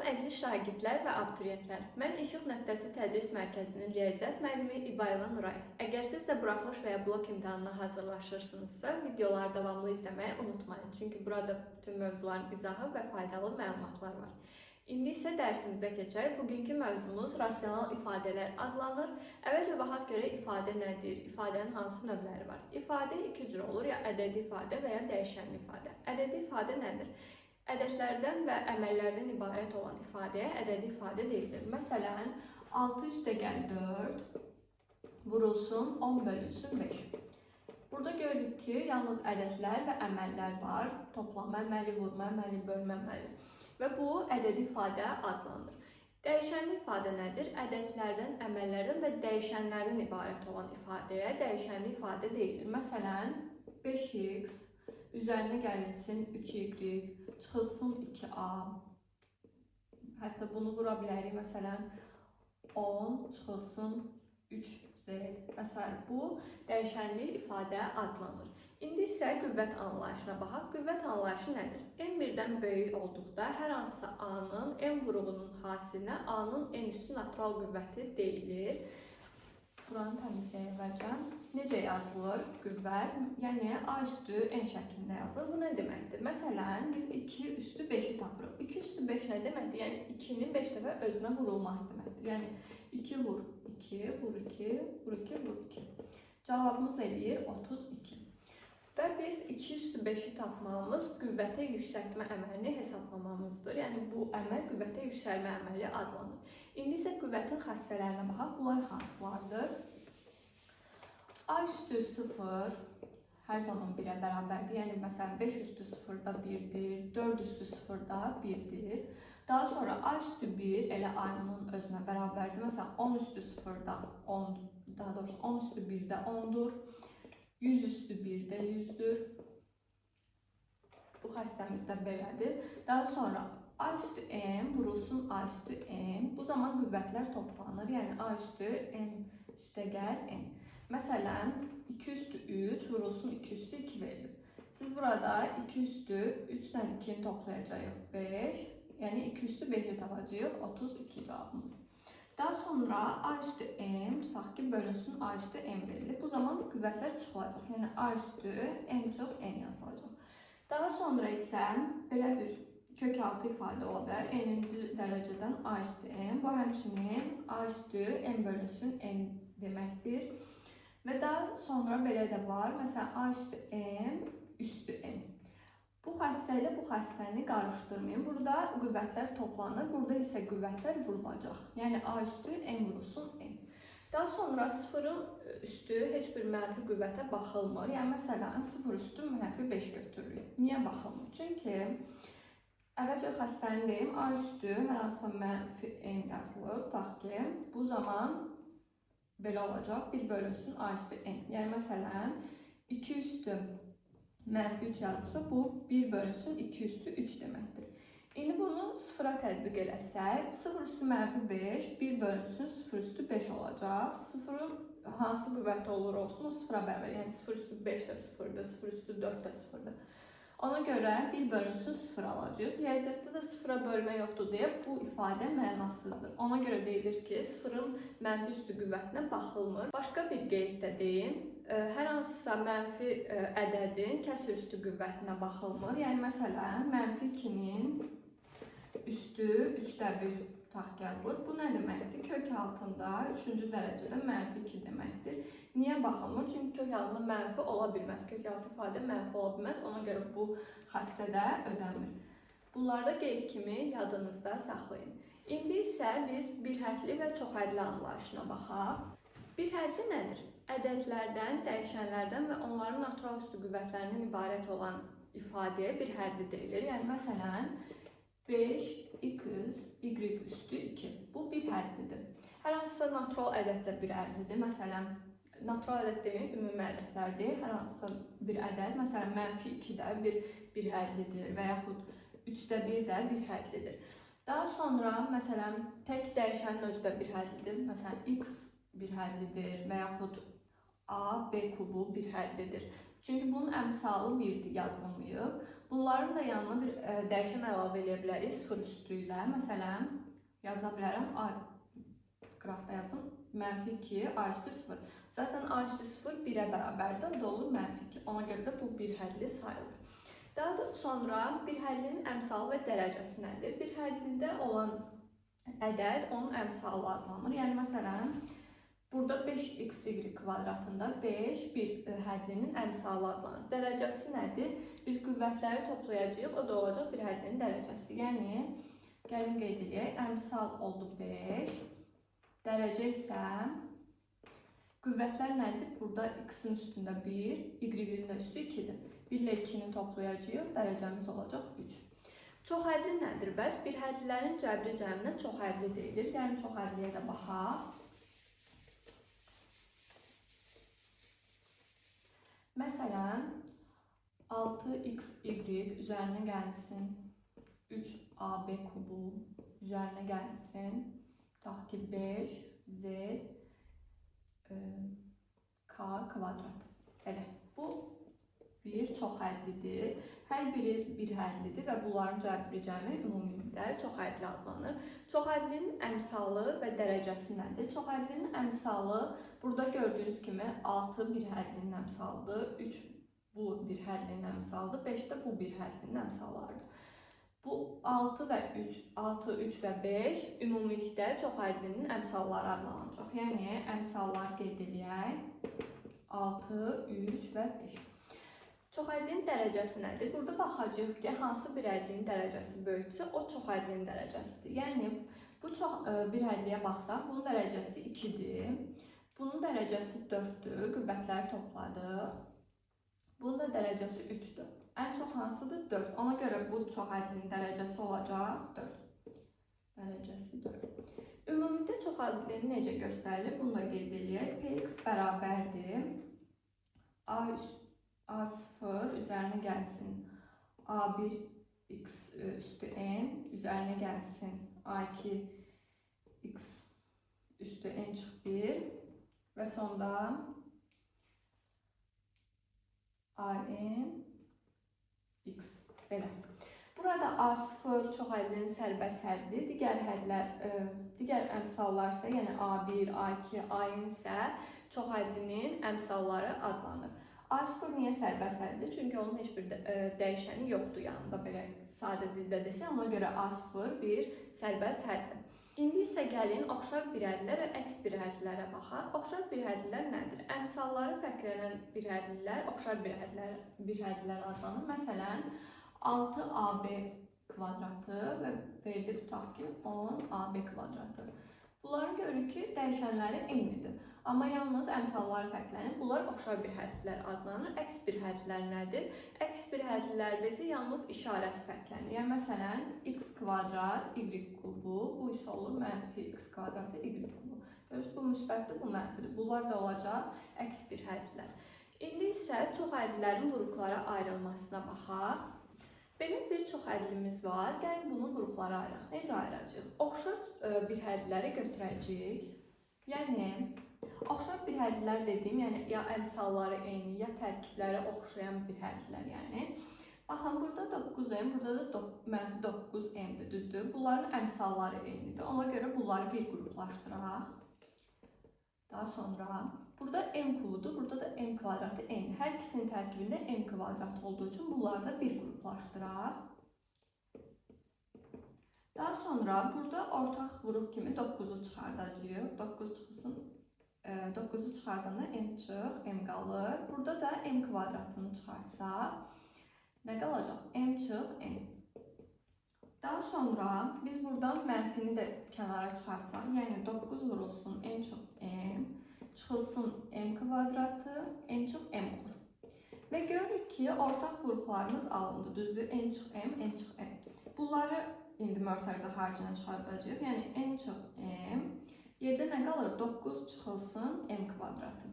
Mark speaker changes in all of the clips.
Speaker 1: əziz şagirdlər və abituriyentlər. Mən İşıq Nöqtəsi Tədris Mərkəzinin riyaziyyat müəllimi İbayeva Nuray. Əgər siz də buraxılış və ya blok imtahanına hazırlaşırsınızsa, videoları davamlı izləməyi unutmayın. Çünki burada bütün mövzuların izahı və faydalı məlumatlar var. İndi isə dərsimizə keçək. Bugünkü mövzumuz rasional ifadələr adlanır. Əvvəlcə baxaq görə ifadə nədir? İfadənin hansı növləri var? İfadə iki cür olur, ya ədədi ifadə və ya dəyişənli ifadə. Ədədi ifadə nədir? Ədədlərdən və əməllərdən ibarət olan ifadəyə ədədi ifadə deyilir. Məsələn, 6 üstəgəl 4 vurulsun 10 bölünsün 5. Burada görürük ki, yalnız ədədlər və əməllər var. Toplama əməli, vurma əməli, bölmə əməli. Və bu ədədi ifadə adlanır. Dəyişənli ifadə nədir? Ədədlərdən, əməllərdən və dəyişənlərdən ibarət olan ifadəyə dəyişənli ifadə deyilir. Məsələn, 5x üzərinə gəlinsin 3y, çıxılsın 2a. Hətta bunu vura bilərik. Məsələn, 10 çıxılsın 3z. Məsələn, bu dəyişənli ifadə adlanır. İndi isə qüvvət anlayışına baxaq. Qüvvət anlayışı nədir? N birdən böyük olduqda hər hansısa A-nın N vuruğunun hasilinə A-nın N üstü natural qüvvəti deyilir. Buranı təmizləyə əvvəlcə. Necə yazılır qüvvət? Yəni A üstü N şəklində yazılır. Bu nə deməkdir? Məsələn, biz 2 üstü 5-i tapırıq. 2 üstü 5 nə deməkdir? Yəni 2-nin 5 dəfə özünə vurulması deməkdir. Yəni 2 vur 2, vur 2, vur 2, vur 2. Cavabımız eləyir 32. Və biz 2 üstü 5-i tapmamız qüvvətə yüksəltmə əməlini hesablamamızdır. Yəni bu əməl qüvvətə yüksəlmə əməli adlanır. İndi isə qüvvətin xassələrinə baxaq. Bunlar hansılardır? A üstü 0 hər zaman 1-ə bərabərdir. Yəni məsələn 5 üstü 0-da 1-dir, 4 üstü 0-da 1-dir. Daha sonra A üstü 1 elə A-nın özünə bərabərdir. Məsələn 10 üstü 0-da 10, daha doğrusu 10 üstü 1-də 10-dur. 100 üstü 1-də 100-dür. Bu xəstəmizdə belədir. Daha sonra A üstü M vurulsun A üstü N. Bu zaman qüvvətlər toplanır. Yəni A üstü M üstəgəl N. Məsələn, 2 üstü 3 vurulsun 2 üstü 2 verilir. Siz burada 2 üstü 3-dən 2-ni toplayacağıq 5. Yəni 2 üstü 5-i tapacağıq 32 cavabımız. Daha sonra A üstü M tutaq ki, bölünsün A üstü M verilir. Bu zaman qüvvətlər çıxılacaq. Yəni A üstü M çox N yazılacaq. Daha sonra isə belə bir kök altı ifadə ola bilər. N-ci dərəcədən A üstü M. Bu həmçinin A üstü M bölünsün N deməkdir. Və daha sonra belə də var. Məsələn, A üstü M üstü N. Bu xəstə ilə bu xəstəni qarışdırmayın. Burada qüvvətlər toplanır. Burada isə qüvvətlər vurulacaq. Yəni A üstü N vurulsun N. Daha sonra 0-ın üstü heç bir mənfi qüvvətə baxılmır. Yəni məsələn 0 üstü mənfi 5 götürürük. Niyə baxılmır? Çünki əvvəlcə xəstəni deyim, A üstü hər hansısa mənfi N yazılır. Tutaq ki, bu zaman belə olacaq. 1 bölünsün A üstü N. Yəni məsələn 2 üstü mənfi 3 yazılsa, bu 1 bölünsün 2 üstü 3 deməkdir. İndi bunu 0-a tətbiq eləsək, 0 üstü mənfi 5, 1 bölünsün 0 üstü 5 olacaq. 0-ın hansı qüvvəti olur olsun, o 0-a bərabər. Yəni 0 üstü 5 də 0-dır, 0 üstü 4 də 0-dır. Ona görə 1 bölünsün 0 alacaq. Riyaziyyatda da 0-a bölmə yoxdur deyə bu ifadə mənasızdır. Ona görə deyilir ki, 0-ın mənfi üstü qüvvətinə baxılmır. Başqa bir qeyd də deyim. Hər hansısa mənfi ədədin kəsr üstü qüvvətinə baxılmır. Yəni məsələn, mənfi 2-nin üstü 3-də 1 tutaq yazılır. Bu nə deməkdir? Kök altında 3-cü dərəcədə mənfi 2 deməkdir. Niyə baxılmır? Çünki kök altında mənfi ola bilməz. Kök altı ifadə mənfi ola bilməz. Ona görə bu xəstədə ödənmir. Bunlarda qeyd kimi yadınızda saxlayın. İndi isə biz bir hədli və çox hədli anlayışına baxaq. Bir hədli nədir? Ədədlərdən, dəyişənlərdən və onların natural üstü qüvvətlərindən ibarət olan ifadəyə bir hədli deyilir. Yəni məsələn 5x y üstü 2. Bu bir hədlidir. Hər hansısa natural ədədlə bir hədlidir. Məsələn, natural ədəd demək ümumi ədədlərdir. Hər hansısa bir ədəd, məsələn mənfi 2-də bir hədlidir və yaxud 3-də 1 də bir hədlidir. Daha sonra məsələn tək dəyişənin özü də bir hədlidir. Məsələn x bir hədlidir və yaxud A, B kubu bir hədlidir. Çünki bunun əmsalı 1-dir, yazılmayıb. Bunların da yanına bir dəyişən əlavə edə bilərik 0 üstü ilə. Məsələn, yaza bilərəm, qrafda yazım, -2 a üstü 0. Zaten a üstü 0 1'ə bərabərdir, o da olur -2. Ona görə də bu bir hədli sayılır. Daha sonra bir həllinin əmsalı və dərəcəsi nədir? Bir hədlində olan ədəd onun əmsalı adlanır. Yəni, məsələn, burada 5xy kvadratında 5 bir hədlinin əmsalı adlanır. Dərəcəsi nədir? Biz qüvvətləri toplayacağıq, o da olacaq bir hədlinin dərəcəsi. Yəni, gəlin qeyd edək, əmsal oldu 5, dərəcə isə qüvvətlər nədir? Burada x-in üstündə 1, y-in də üstü 2-dir. 1 ilə 2-ni toplayacağıq, dərəcəmiz olacaq 3. Çoxhədli nədir? Bəs bir hədlilərin cəbri cəminə çoxhədli deyilir. Yəni, çoxhədliyə də baxaq. Məsələn, 6xy üzərinə gəlsin 3ab kubu üzərinə gəlsin, tutaq ki 5z k kvadrat. Belə, bu bir çoxhədlidir. Hər biri bir hədlidir və bunların cəbri cəmi ümumilikdə çoxhədli adlanır. Çoxhədlinin əmsalı və dərəcəsi nədir? Çoxhədlinin əmsalı burada gördüyünüz kimi 6 bir hədlinin əmsalıdır, 3 bu bir hədlinin əmsalıdır, 5 də bu bir hədlinin əmsallarıdır. Bu 6 və 3, 6, 3 və 5 ümumilikdə çoxhədlinin əmsalları adlanacaq. Yəni, əmsallar qeyd edək. 6, 3 və 5. Çoxhədlinin dərəcəsi nədir? Burada baxacağıq ki, hansı bir hədlinin dərəcəsi böyükdürsə, o çoxhədlinin dərəcəsidir. Yəni, bu bir hədliyə baxsaq, bunun dərəcəsi 2-dir. Bunun dərəcəsi 4-dür. Qüvvətləri topladıq. Bunun da dərəcəsi 3-dür. Ən çox hansıdır? 4. Ona görə bu çoxhədlinin dərəcəsi olacaq 4. Dərəcəsi 4. Ümumilikdə çoxhədlini necə göstərilir? Bunu da qeyd edək. Px bərabərdir. A0 üzərinə gəlsin A1 x üstü n üzərinə gəlsin A2 x üstü n çıx 1 və sonda AN x. Belə. Burada A0 çoxhədlinin sərbəst həddi, digər əmsallar isə, yəni A1, A2, AN isə çoxhədlinin əmsalları adlanır. A0 niyə sərbəst həddir? Çünki onun heç bir dəyişəni yoxdur yanında, belə sadə dildə desək, ona görə A0 bir sərbəst həddir. İndi isə gəlin oxşar birhədlilər və əks birhədlilərə baxaq. Oxşar birhədlilər nədir? Əmsalları fərqlənən birhədlilər oxşar birhədlilər adlanır. Məsələn, 6ab kvadratı və verilir tutaq ki 10ab kvadratı. Bunları görürük ki, dəyişənləri eynidir. Amma yalnız əmsalları fərqlənir. Bunlar oxşar birhədlilər adlanır. Əks birhədlilər nədir? Əks birhədlilərdə isə yalnız işarəsi fərqlənir. Yəni, məsələn, x kvadrat, y kubu, bu isə olur -x kvadratı, y kubu. Görürsünüz, bu müsbətdir, bu mənfidir. Bunlar da olacaq əks birhədlilər. İndi isə çoxhədlilərin qruplara ayrılmasına baxaq. Belə bir çoxhədlimiz var. Gəlin bunu qruplara ayıraq. Necə ayıracağıq? Oxşar birhədliləri götürəcəyik. Yəni, oxşar birhədlilər dediyim, yəni ya əmsalları eyni, ya tərkibləri oxşayan birhədlilər, yəni. Baxın, burada 9m, burada da -9m'dir, düzdür? Bunların əmsalları eynidir. Ona görə bunları bir qruplaşdıraq. Daha sonra, burada m kubudur, burada da m kvadratı eyni. Hər ikisinin tərkibində m kvadrat olduğu üçün bunları da bir qruplaşdıraq. Daha sonra, burada ortaq qrup kimi 9'u çıxardacağıq. 9 çıxsın. 9'u çıxardanda m çıx, m qalır. Burada da m kvadratını çıxartsaq, nə qalacaq? M çıx, m. Daha sonra biz buradan mənfini də kənara çıxartsaq, yəni 9 vurulsun m çıx, m, çıxılsın m kvadratı, m çıx, m olur. Və görürük ki, ortaq qruplarımız alındı, düzdür? N çıx, m, n çıx, m. Bunları indi mötərizə xaricinə çıxardacağıq, yəni n çıx, m. Yerdə nə qalır? 9 çıxılsın m kvadratı.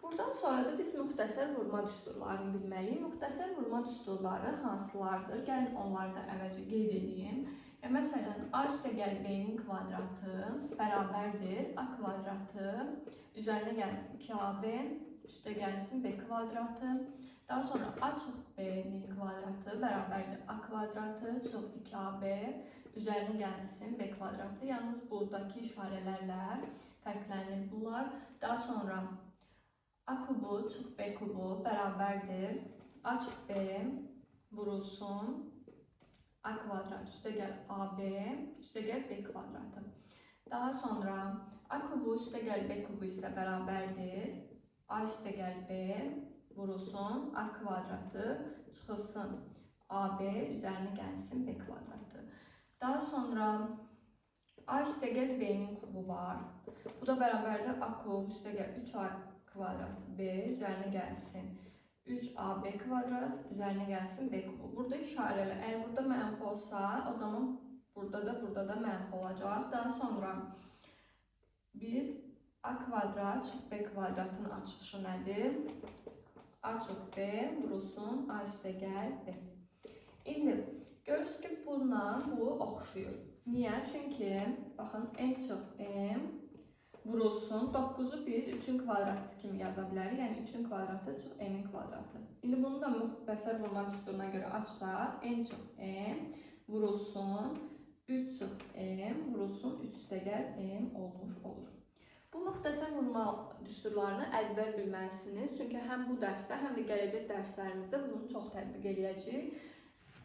Speaker 1: Buradan sonra da biz müxtəsər vurma düsturlarını bilməliyik. Müxtəsər vurma düsturları hansılardır? Gəlin onları da əvvəlcə qeyd edeyim. Məsələn, a üstəgəl b-nin kvadratı bərabərdir a kvadratı üzərinə gəlsin 2ab üstə gəlsin b kvadratı. Daha sonra a çox b'nin kvadratı bərabərdir a kvadratı çox 2ab üzərinə gəlsin b kvadratı. Yalnız buradakı işarələrlə fərqlənir bunlar. Daha sonra a kubu çox b kubu bərabərdir a çox b vurulsun a kvadrat üstəgəl ab üstəgəl b kvadratı. Daha sonra a kubu üstəgəl b kubu isə bərabərdir a üstəgəl b vurulsun a kvadratı çıxılsın ab üzərinə gəlsin b kvadratı. Daha sonra a üstəgəl b'nin kubu var. Bu da bərabərdir a kub üstəgəl 3a kvadrat b üzərinə gəlsin 3ab kvadrat üzərinə gəlsin b kubu. Burada işarələr, əgər burada mənfi olsa, o zaman burada da mənfi olacaq. Daha sonra biz a kvadrat çox b kvadratın açılışı nədir? A çox b vurulsun a üstəgəl b. İndi görürsünüz ki, bununla bu oxşuyur. Niyə? Çünki baxın n çox m vurulsun 9'u biz 3'ün kvadratı kimi yaza bilərik. Yəni 3'ün kvadratı çox m'in kvadratı. İndi bunu da müxtəsər vurma düsturuna görə açsaq, n çox m vurulsun 3 çox m vurulsun 3 üstəgəl m olmuş olur. Bu müxtəsər vurma düsturlarını əzbər bilməlisiniz. Çünki həm bu dərsdə, həm də gələcək dərslərimizdə bunu çox tətbiq edəcəyik.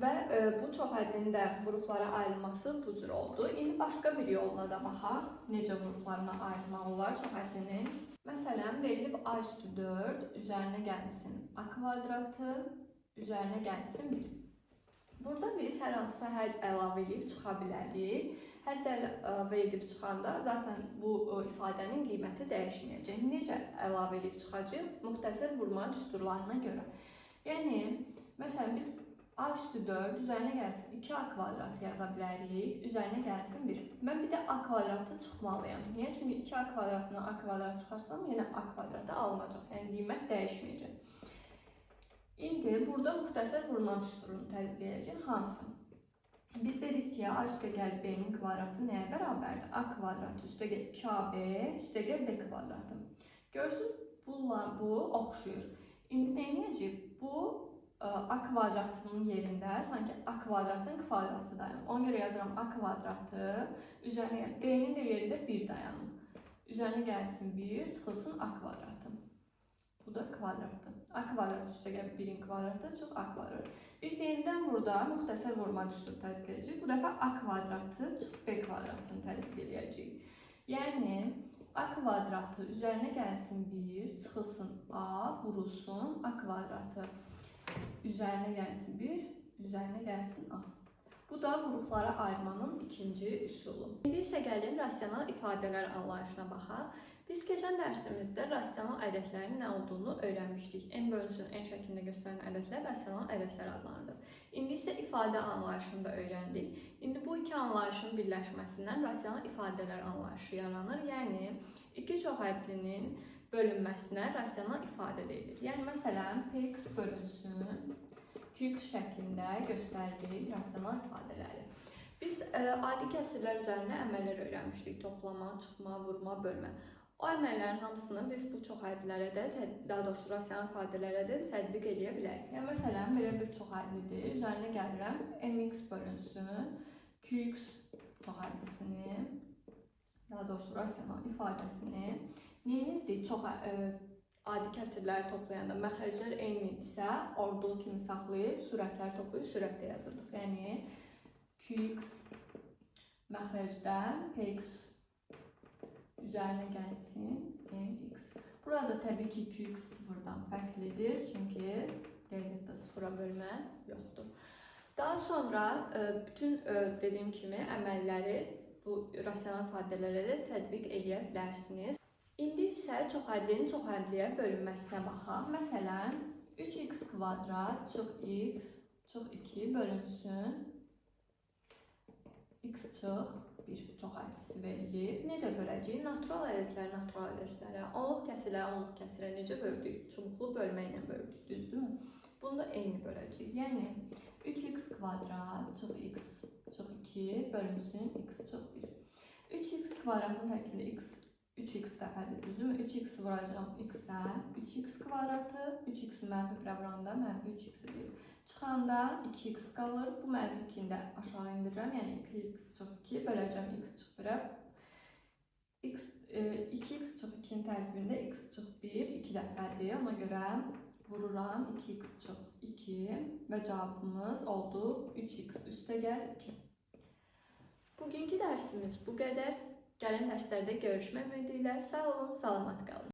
Speaker 1: Və bu çox ədlinin də qruplara ayrılması bu cür oldu. İndi başqa bir yoluna da baxaq. Necə qruplarına ayrılmaq olar çox ədlinin. Məsələn, verilib a üstü 4 üzərinə gəlsin a kvadratı üzərinə gəlsin 1. Burada biz hər hansısa hədd əlavə edib çıxa bilərik. Hədd əlavə edib çıxanda zaten bu ifadənin qiyməti dəyişməyəcək. Necə əlavə edib çıxacaq? Müxtəsər vurma düsturlarına görə. Yəni, məsələn, biz a üstü 4 üzərinə gəlsin 2a kvadratı yaza bilərik. Üzərinə gəlsin 1. Mən bir də a kvadratı çıxmalıyam. Niyə? Çünki 2a kvadratına a kvadrat çıxarsam yenə a kvadratı alınacaq. Yəni, qiymət dəyişməyəcək. İndi burada müxtəsər vurma düsturunu tətbiq edəcək. Hansı? Biz dedik ki, a üstəgəl b'nin kvadratı nəyə bərabərdir? A kvadratı üstəgəl 2ab üstəgəl b kvadratı. Görürsünüz, bu oxşuyur. İndi nə edəcək? Bu a kvadratının yerində sanki a kvadratın kvadratı dayanır. Ona görə yazıram a kvadratı üzərinə gəlir. B'nin də yerində 1 dayanır. Üzərinə gəlsin 1, çıxılsın a kvadratı. Bu da kvadratdır. A kvadrat üstəgəl 1'in kvadratı çox a kvadrat. Biz yenidən burada müxtəsər vurma düsturu tətbiq edəcəyik. Bu dəfə a kvadratı çox b kvadratını tətbiq edəcəyik. Yəni a kvadratı üzərinə gəlsin 1, çıxılsın a, vurulsun a kvadratı. Üzərinə gəlsin 1, üzərinə gəlsin a. Bu da qruplara ayırmanın ikinci üsulu. İndi isə gəlin rasional ifadələr anlayışına baxaq. Biz keçən dərsimizdə rasional ədədlərin nə olduğunu öyrənmişdik. N bölünsün N şəklində göstərən ədədlər rasional ədədlər adlanır. İndi isə ifadə anlayışını da öyrəndik. İndi bu iki anlayışın birləşməsindən rasional ifadələr anlayışı yaranır. Yəni, iki çox ədlinin bölünməsinə rasional ifadə deyilir. Yəni, məsələn, px bölünsün qx şəklində göstəririk rasional ifadələri. Biz adi kəsirlər üzərində əməllər öyrənmişdik. Toplama, çıxma, vurma, bölmə. O əməllərin hamısını biz bu çox ədlərə də, daha doğrusu rasional ifadələrə də tətbiq edə bilərik. Yəni, məsələn, belə bir çox ədlidir. Üzərinə gəlirəm, mx bölünsün qx çox ədlisini, daha doğrusu rasional ifadəsini neyindir? Çox adi kəsirləri toplayanda məxrəclər eyni idisə, olduğu kimi saxlayıb, sürətləri toplayıb, sürətdə yazırdıq. Yəni, qx məxrəcdən px üzərinə gəlsin mx. Burada təbii ki, qx sıfırdan fərqlidir, çünki riyaziyyatda sıfıra bölmə yoxdur. Daha sonra bütün dediyim kimi əməlləri bu rasional ifadələrə də tətbiq edə bilərsiniz. İndi isə çox ədlinin çox ədliyə bölünməsinə baxaq. Məsələn, 3x kvadrat çox x çox 2 bölünsün x çox 1 çox ədlisi verilir. Necə böləcəyik? Natural ədədləri natural ədədlərə, onluq kəsirləri onluq kəsirə necə böldük? Çubuqlu bölmə ilə böldük, düzdür? Bunu da eyni böləcəyik. Yəni, 3x kvadrat çox x çox 2 bölünsün x çox 1. 3x kvadratın tərkibində x 3x dəfədir, düzdürmü? 3x vuracağım x-ə, 3x kvadratı, 3x-i mənfi birə vuranda mənfi 3x edir. Çıxanda 2x qalır, bu mənfi 2-ni də aşağı indirirəm, yəni 2x çıx 2, böləcəm x çıx 1-ə. 2x çıx 2-nin tərkibində x çıx 1, 2 dəfədir, ona görə vururam 2x çıx 2 və cavabımız oldu 3x üstəgəl 2. Bugünkü dərsimiz bu qədər. Gələn dərslərdə görüşmək ümidi ilə sağ olun, salamat qalın.